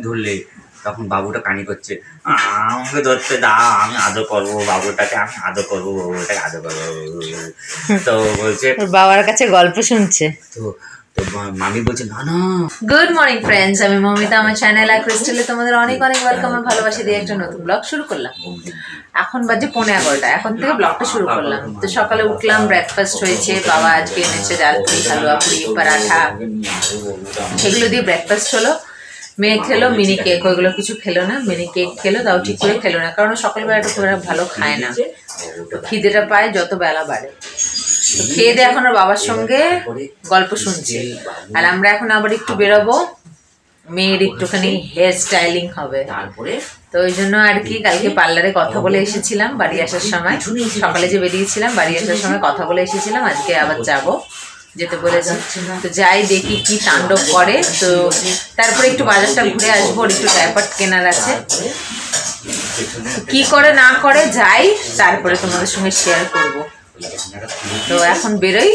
ধরলে তখন বাবুটা কানি করছে, আমাকে ধরতে দাও, আমি আদর করবো বাবুটাকে, আমি আদর করবো বাবুটাকে, আদর করবো। তো বলছে বাবার কাছে গল্প শুনছে। তো মামি বলছে না না। গুড মর্নিং ফ্রেন্ডস, আমি মমিতা, আমার চ্যানেল আর ক্রিস্টালে তোমাদের অনেক অনেক ওয়েলকাম আর ভালোবাসা দিয়ে একটা নতুন ব্লগ শুরু করলাম। এখন বাজে 11:15, এখন থেকে ব্লগটা শুরু করলাম। তো সকালে উঠলাম, ব্রেকফাস্ট হয়েছে, বাবা আজকে এনেছে ডাল পুরি, হালুয়া পুরি, পরাঠা, সেগুলো দিয়ে ব্রেকফাস্ট হলো। মেয়ে খেলো মিনি কেক, ওইগুলো কিছু খেলো না, মিনি কেক খেলো, তাও ঠিক করে খেলো না, কারণ সকালবেলাটা খুব একটা ভালো খায় না, খিদেটা পায় যত বেলা বাড়ে। তো খেয়ে দিয়ে এখন ওর বাবার সঙ্গে গল্প শুনছি। আর আমরা এখন আবার একটু বেরোবো, মেয়ের একটুখানি হেয়ার স্টাইলিং হবে, তো ওই জন্য আর কি কালকে পার্লারে কথা বলে এসেছিলাম। বাড়ি আসার সময় সকালে যে বেরিয়েছিলাম, বাড়ি আসার সময় কথা বলে এসেছিলাম, আজকে আবার যাব, যেতে বলেছি। তো যাই দেখি কি তাণ্ডব করে। তো তারপরে একটু বাজারটা ঘুরে আসবো, একটু ডায়পার কেনার আছে, কি করে না করে যাই, তারপরে তোমাদের সঙ্গে শেয়ার করব। তো এখন বেরোই,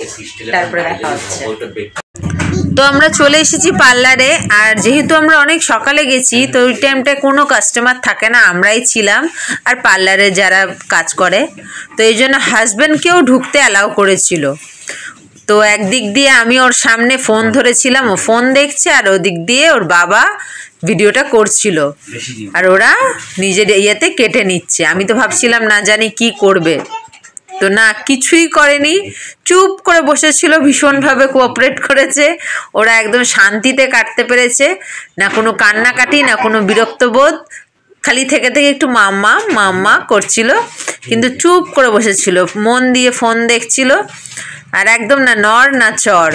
তারপরে দেখা হচ্ছে। তো আমরা চলে এসেছি পার্লারে, আর যেহেতু আমরা অনেক সকালে গেছি, তো ওই টাইমটায় কোনো কাস্টমার থাকে না, আমরাই ছিলাম আর পার্লারে যারা কাজ করে, তো এই জন্য হাজব্যান্ডকেও ঢুকতে অ্যালাউ করেছিল। তো একদিক দিয়ে আমি ওর সামনে ফোন ধরেছিলাম, ও ফোন দেখছে, আর ওদিক দিয়ে ওর বাবা ভিডিওটা করছিল, আর ওরা নিজের ইয়েতে কেটে নিচ্ছে। আমি তো ভাবছিলাম না জানি কি করবে, তো না, কিছুই করেনি, চুপ করে বসেছিল, ভীষণভাবে কোঅপারেট করেছে। ওরা একদম শান্তিতে কাটতে পেরেছে, না কোনো কান্নাকাটি, না কোনো বিরক্তবোধ, খালি থেকে থেকে একটু মাম্মা মাম্মা করছিল, কিন্তু চুপ করে বসেছিল, মন দিয়ে ফোন দেখছিল, আর একদম না নড় না চড়।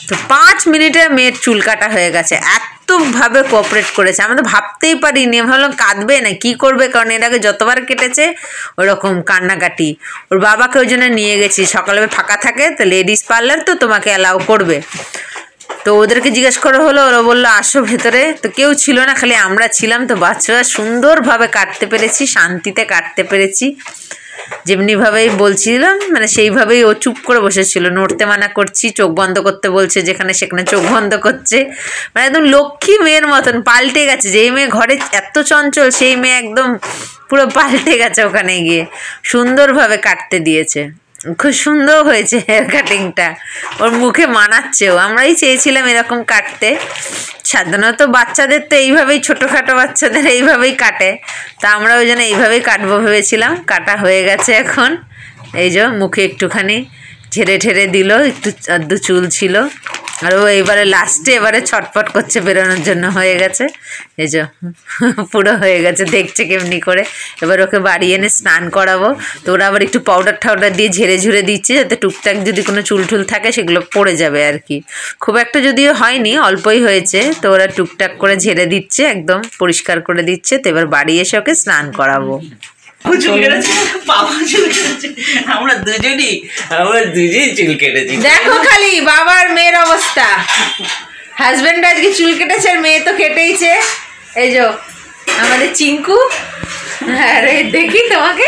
তো 5 মিনিটে মেয়ের চুল কাটা হয়ে গেছে, এতভাবে কোঅপারেট করেছে, আমরা তো ভাবতেই পারিনি। আমি ভাবলাম কাঁদবে না কি করবে, কারণ এর আগে যতবার কেটেছে ওরকম কান্নাকাটি। ওর বাবাকে ওই জন্য নিয়ে গেছি, সকালে ফাঁকা থাকে তো লেডিস পার্লার, তো তোমাকে অ্যালাউ করবে। তো ওদেরকে জিজ্ঞেস করা হলো, ওরা বললো আসো ভেতরে। তো কেউ ছিল না, খালি আমরা ছিলাম। তো বাচ্চারা সুন্দরভাবে কাটতে পেরেছি, শান্তিতে কাটতে পেরেছি, যেমনিভাবেই বলছিলাম মানে সেইভাবেই ও চুপ করে বসেছিল, নড়তে মানা করছি, চোখ বন্ধ করতে বলছে, যেখানে সেখানে চোখ বন্ধ করছে, মানে একদম লক্ষ্মী মেয়ের মতন পাল্টে গেছে। যেই মেয়ে ঘরে এত চঞ্চল, সেই মেয়ে একদম পুরো পাল্টে গেছে ওখানে গিয়ে, সুন্দরভাবে কাটতে দিয়েছে, খুব সুন্দর হয়েছে হেয়ার কাটিংটা, ওর মুখে মানাচ্ছেও। আমরাই চেয়েছিলাম এরকম কাটতে, সাধারণত বাচ্চাদের তো এইভাবেই, ছোটোখাটো বাচ্চাদের এইভাবেই কাটে, তা আমরা ওই জন্য এইভাবেই কাটবো ভেবেছিলাম। কাটা হয়ে গেছে এখন, এই যে মুখে একটুখানি ঝেড়ে ঠেড়ে দিল, একটু আধটু চুল ছিল, আর ও এবারে লাস্টে এবারে ছটফট করছে বেরোনোর জন্য, হয়ে গেছে, এই যে পুরো হয়ে গেছে, দেখছে কেমনি করে। এবার ওকে বাড়ি এনে স্নান করাবো, তো ওরা আবার একটু পাউডার ঠাউডার দিয়ে ঝেড়ে ঝুড়ে দিচ্ছে, যাতে টুকটাক যদি কোনো চুল টুল থাকে সেগুলো পড়ে যাবে আর কি। খুব একটা যদিও হয়নি, অল্পই হয়েছে, তো ওরা টুকটাক করে ঝেড়ে দিচ্ছে, একদম পরিষ্কার করে দিচ্ছে। তো এবার বাড়ি এসে ওকে স্নান করাবো। আমরা দুজনই চুল কেটেছি, দেখো খালি বাবার মেয়ের অবস্থা। হাজবেন্ড আজকে চুল কেটেছে, আর মেয়ে তো কেটেইছে। এই যে আমাদের চিঙ্কু, আরে দেখি তোমাকে,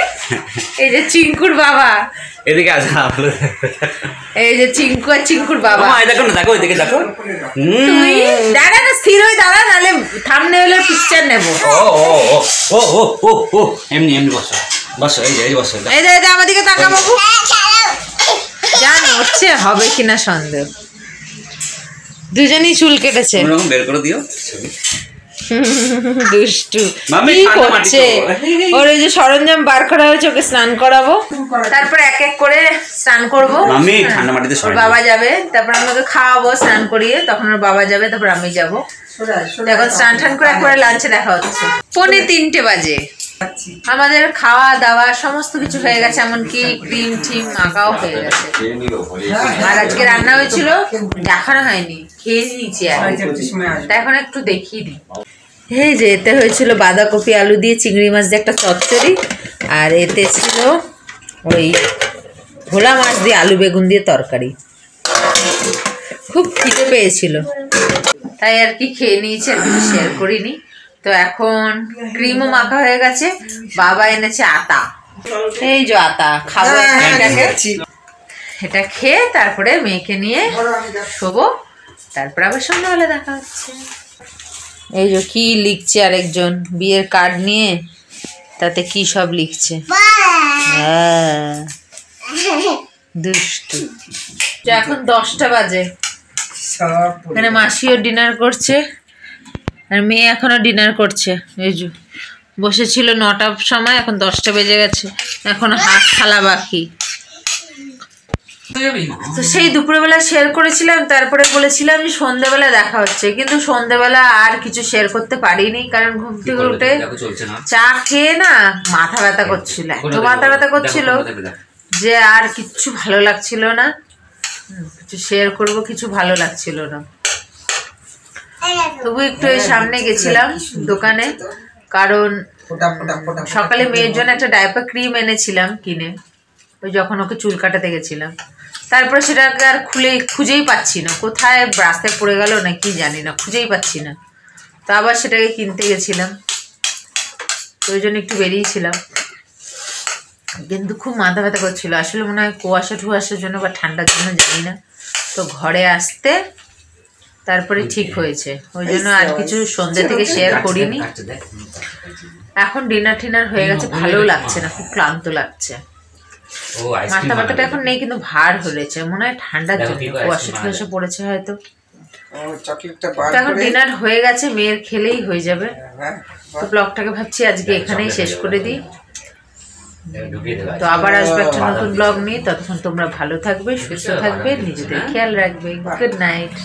এই যে চিঙ্কুর বাবা, এদিকে আসা, এই যে চিঙ্কু আর চিঙ্কুর বাবা। দেখো না, দেখো এদিকে দেখো, তুই দাঁড়া না, স্থির হয়ে দাঁড়া, নাহলে থাম্বনেইলের পিকচার নেব। এমনি এমনি বসো বসো, এই যে এই বসো, এই যে আমাদেরকে তাকা বাবু, জানো হচ্ছে হবে কিনা সন্দেহ। দুজনেই চুল কেটেছে, বের করে দিও। দুষ্টু কি করছে, ওর ওই যে সরঞ্জাম বার করা হয়েছে, ওকে স্নান করাবো, তারপর এক এক করে স্নান করবো। ঠান্ডা মাটিতে বাবা যাবে, তারপর আমি ওকে খাওয়াবো স্নান করিয়ে, তখন ওর বাবা যাবে, তারপর আমি যাবো। এখন স্নান টান করে একবারে লাঞ্চে দেখা হচ্ছে। 2:45 বাজে, আমাদের খাওয়া দাওয়া সমস্ত কিছু হয়ে গেছে, এমনকি ক্রিম টিম মাখাও হয়ে গেছে। আর আজকে রান্না হয়েছিল, দেখানো হয়নি, খেয়ে নিয়েছি, এখন একটু দেখিয়ে দিই। এই যে এতে হয়েছিল বাঁধাকপি আলু দিয়ে চিংড়ি মাছ দিয়ে একটা চচ্চড়ি, আর এতে ছিল ওই ভোলা মাছ দিয়ে আলু বেগুন দিয়ে তরকারি। খুব খিদে পেয়েছিল, তাই আর কি খেয়ে নিয়েছি, আর কিছু শেয়ার করিনি। তো এখন ক্রিমও মাখা হয়ে গেছে, বাবা এনেছে আতা, এই যে আতা খাবো, এটা খেয়ে তারপরে মেয়েকে নিয়ে শোবো, তারপরে আবার সন্ধ্যাবেলা দেখা হচ্ছে। এই যে কি লিখছে আরেকজন বিয়ের কার্ড নিয়ে, তাতে কি সব লিখছে। হ্যাঁ দুষ্টু। এখন 10টা বাজে, এখানে মাসিও ডিনার করছে আর মেয়ে এখনো ডিনার করছে। এই যে বসেছিল 9টার সময়, এখন 10টা বেজে গেছে, এখন হাত খালা বাকি। তো সেই দুপুরবেলা শেয়ার করেছিলাম, তারপরে বলেছিলাম যে সন্ধ্যেবেলা দেখা হচ্ছে, কিন্তু সন্ধ্যেবেলা আর কিছু শেয়ার করতে পারিনি, কারণ ঘুম থেকে উঠে চা খেয়ে না মাথা ব্যথা করছিল, এত মাথা ব্যথা করছিল যে আর কিচ্ছু ভালো লাগছিল না, কিছু শেয়ার করব কিছু ভালো লাগছিল না। তবু একটু এই সামনে গেছিলাম দোকানে, কারণ সকালে মেয়ের জন্য একটা ডায়াপার ক্রিম এনেছিলাম কিনে, ওই যখন ওকে চুল কাটাতে গেছিলাম। তারপরে সেটাকে আর খুঁজেই পাচ্ছি না, কোথায় রাস্তায় পড়ে গেল না কি জানি না, খুঁজেই পাচ্ছি না। তো আবার সেটাকে কিনতে গেছিলাম, তো ওই জন্য একটু বেরিয়েছিলাম, কিন্তু খুব মাথা ব্যথা করছিল। আসলে মনে হয় কুয়াশার জন্য বা ঠান্ডার জন্য জানি না। তো ঘরে আসতে তারপরে ঠিক হয়েছে, ওই জন্য আর কিছু সন্ধ্যে থেকে শেয়ার করিনি। এখন ডিনার টিনার হয়ে গেছে, ভালো লাগছে না, খুব ক্লান্ত লাগছে। মাথা ব্যথাটা এখন নেই, কিন্তু ভার হয়েছে, মনে হয় ঠান্ডার জন্য, কুয়াশা পড়েছে হয়তো। এখন ডিনার হয়ে গেছে, মেয়ের খেলেই হয়ে যাবে। তো ব্লগটাকে ভাবছি আজকে এখানেই শেষ করে দিই। তো আবার আসবে একটা নতুন ব্লগ নিয়ে, ততক্ষণ তোমরা ভালো থাকবে, সুস্থ থাকবে, নিজেদের খেয়াল রাখবে। Good night.